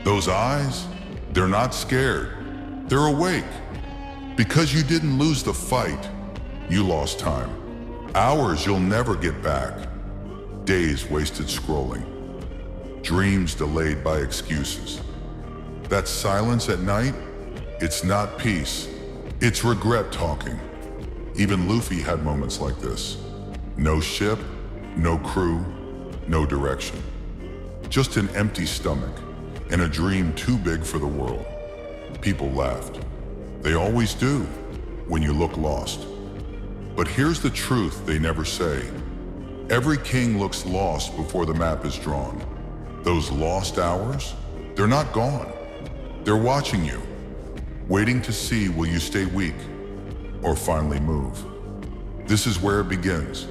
Those eyes, they're not scared. They're awake. Because you didn't lose the fight, you lost time. Hours you'll never get back. Days wasted scrolling. Dreams delayed by excuses. That silence at night, it's not peace. It's regret talking. Even Luffy had moments like this. No ship, no crew, no direction. Just an empty stomach and a dream too big for the world. People laughed. They always do when you look lost. But here's the truth they never say. Every king looks lost before the map is drawn. Those lost hours, they're not gone. They're watching you, waiting to see will you stay weak or finally move. This is where it begins.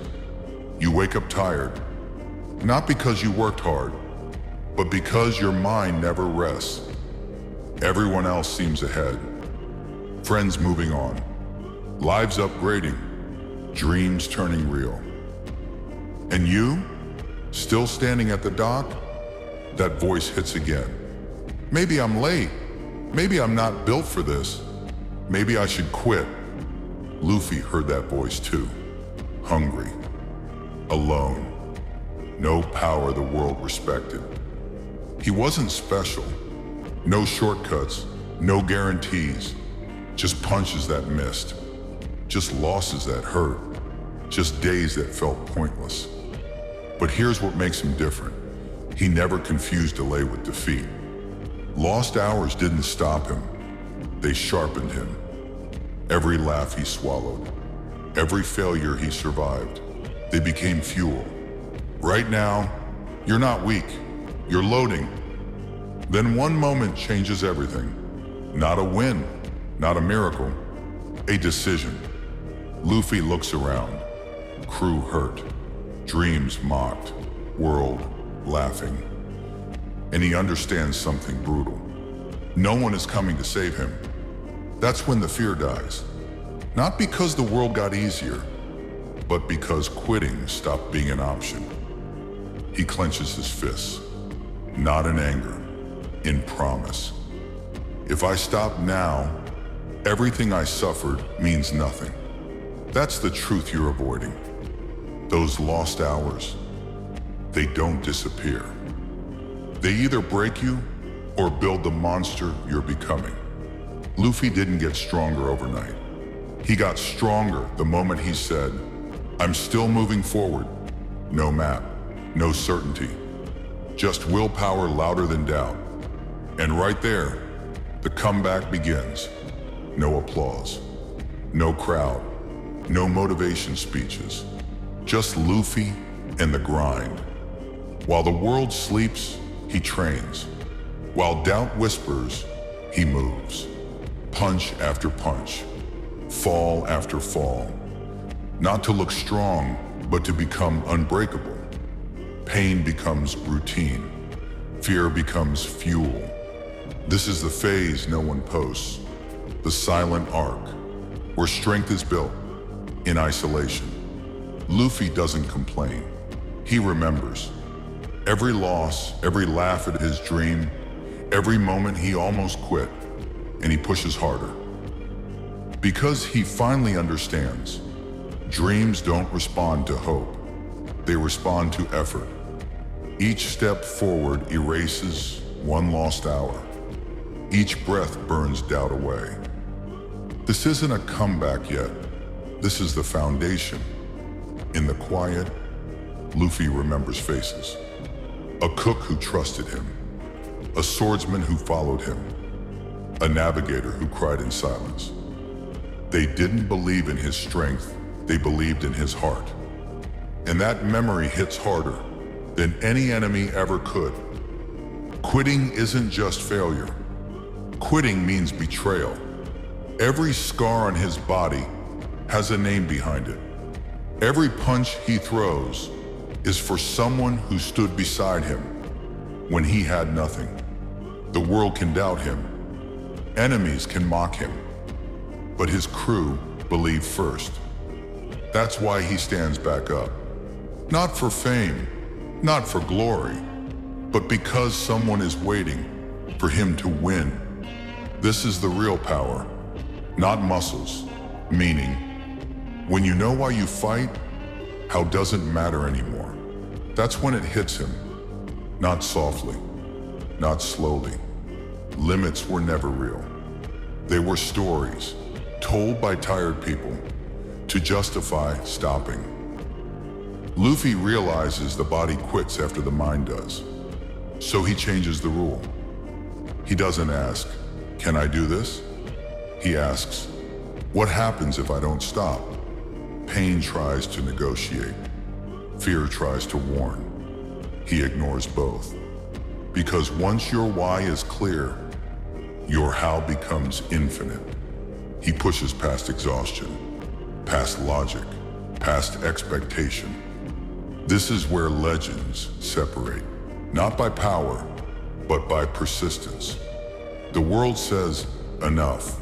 You wake up tired, not because you worked hard, but because your mind never rests. Everyone else seems ahead. Friends moving on, lives upgrading, dreams turning real. And you, still standing at the dock? That voice hits again. Maybe I'm late. Maybe I'm not built for this. Maybe I should quit. Luffy heard that voice too. Hungry. Alone. No power the world respected. He wasn't special. No shortcuts, no guarantees. Just punches that missed. Just losses that hurt. Just days that felt pointless. But here's what makes him different. He never confused delay with defeat. Lost hours didn't stop him. They sharpened him. Every laugh he swallowed, every failure he survived, they became fuel. Right now, you're not weak, you're loading. Then one moment changes everything. Not a win, not a miracle, a decision. Luffy looks around, crew hurt, dreams mocked, world laughing. And he understands something brutal. No one is coming to save him. That's when the fear dies. Not because the world got easier, but because quitting stopped being an option. He clenches his fists, not in anger, in promise. If I stop now, everything I suffered means nothing. That's the truth you're avoiding. Those lost hours, they don't disappear. They either break you or build the monster you're becoming. Luffy didn't get stronger overnight. He got stronger the moment he said, I'm still moving forward. No map, no certainty, just willpower louder than doubt. And right there, the comeback begins. No applause, no crowd, no motivation speeches, just Luffy and the grind. While the world sleeps, he trains. While doubt whispers, he moves. Punch after punch, fall after fall. Not to look strong, but to become unbreakable. Pain becomes routine. Fear becomes fuel. This is the phase no one posts. The silent arc, where strength is built in isolation. Luffy doesn't complain. He remembers. Every loss, every laugh at his dream, every moment he almost quit, and he pushes harder. Because he finally understands, dreams don't respond to hope. They respond to effort. Each step forward erases one lost hour. Each breath burns doubt away. This isn't a comeback yet. This is the foundation. In the quiet, Luffy remembers faces. A cook who trusted him. A swordsman who followed him. A navigator who cried in silence. They didn't believe in his strength, they believed in his heart. And that memory hits harder than any enemy ever could. Quitting isn't just failure. Quitting means betrayal. Every scar on his body has a name behind it. Every punch he throws is for someone who stood beside him when he had nothing. The world can doubt him. Enemies can mock him. But his crew believe first. That's why he stands back up. Not for fame, not for glory, but because someone is waiting for him to win. This is the real power, not muscles, meaning, when you know why you fight, how doesn't matter anymore. That's when it hits him, not softly, not slowly. Limits were never real. They were stories told by tired people to justify stopping. Luffy realizes the body quits after the mind does, so he changes the rule. He doesn't ask, "Can I do this?" He asks, "What happens if I don't stop?" Pain tries to negotiate. Fear tries to warn. He ignores both. Because once your why is clear, your how becomes infinite. He pushes past exhaustion, past logic, past expectation. This is where legends separate, not by power, but by persistence. The world says, "Enough."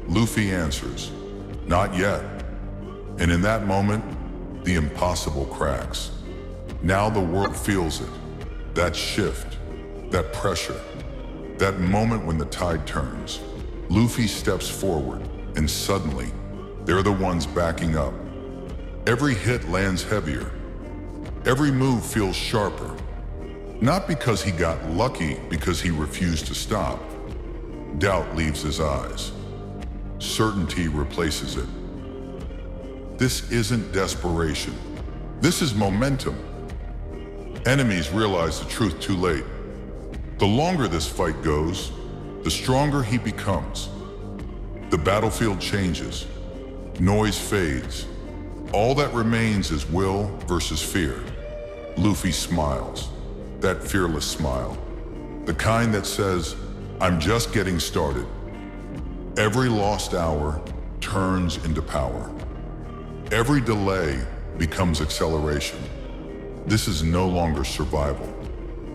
Luffy answers, "Not yet." And in that moment, the impossible cracks. Now the world feels it. That shift, that pressure, that moment when the tide turns. Luffy steps forward, and suddenly, they're the ones backing up. Every hit lands heavier. Every move feels sharper. Not because he got lucky, because he refused to stop. Doubt leaves his eyes. Certainty replaces it. This isn't desperation. This is momentum. Enemies realize the truth too late. The longer this fight goes, the stronger he becomes. The battlefield changes. Noise fades. All that remains is will versus fear. Luffy smiles. That fearless smile. The kind that says, "I'm just getting started." Every lost hour turns into power. Every delay becomes acceleration. This is no longer survival.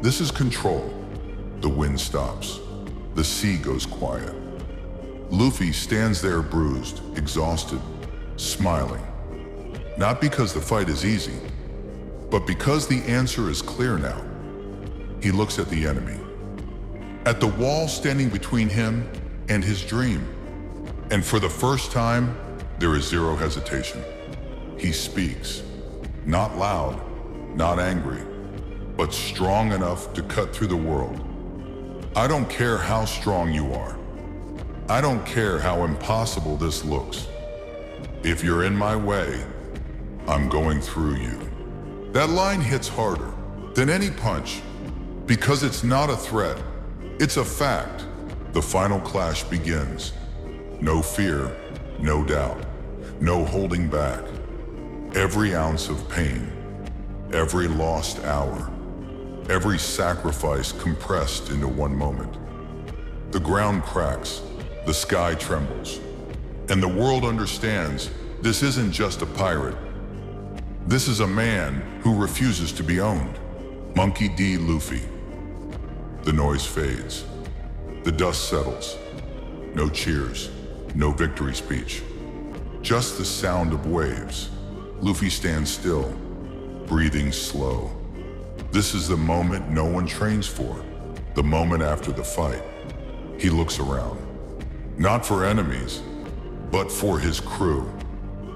This is control. The wind stops. The sea goes quiet. Luffy stands there bruised, exhausted, smiling. Not because the fight is easy, but because the answer is clear now. He looks at the enemy, at the wall standing between him and his dream. And for the first time, there is zero hesitation. He speaks, not loud, not angry, but strong enough to cut through the world. I don't care how strong you are. I don't care how impossible this looks. If you're in my way, I'm going through you. That line hits harder than any punch because it's not a threat. It's a fact. The final clash begins. No fear, no doubt, no holding back. Every ounce of pain, every lost hour, every sacrifice compressed into one moment. The ground cracks, the sky trembles, and the world understands this isn't just a pirate. This is a man who refuses to be owned. Monkey D. Luffy. The noise fades. The dust settles. No cheers, no victory speech. Just the sound of waves. Luffy stands still, breathing slow. This is the moment no one trains for, the moment after the fight. He looks around, not for enemies, but for his crew,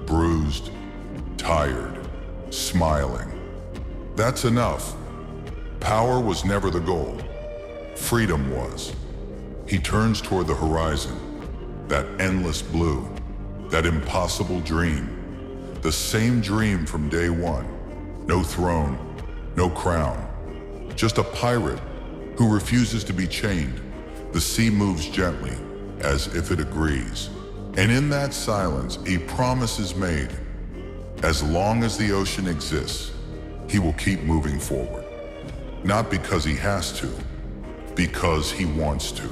bruised, tired, smiling. That's enough. Power was never the goal. Freedom was. He turns toward the horizon, that endless blue, that impossible dream, the same dream from day one. No throne, no crown, just a pirate who refuses to be chained. The sea moves gently, as if it agrees. And in that silence, a promise is made. As long as the ocean exists, he will keep moving forward. Not because he has to, because he wants to.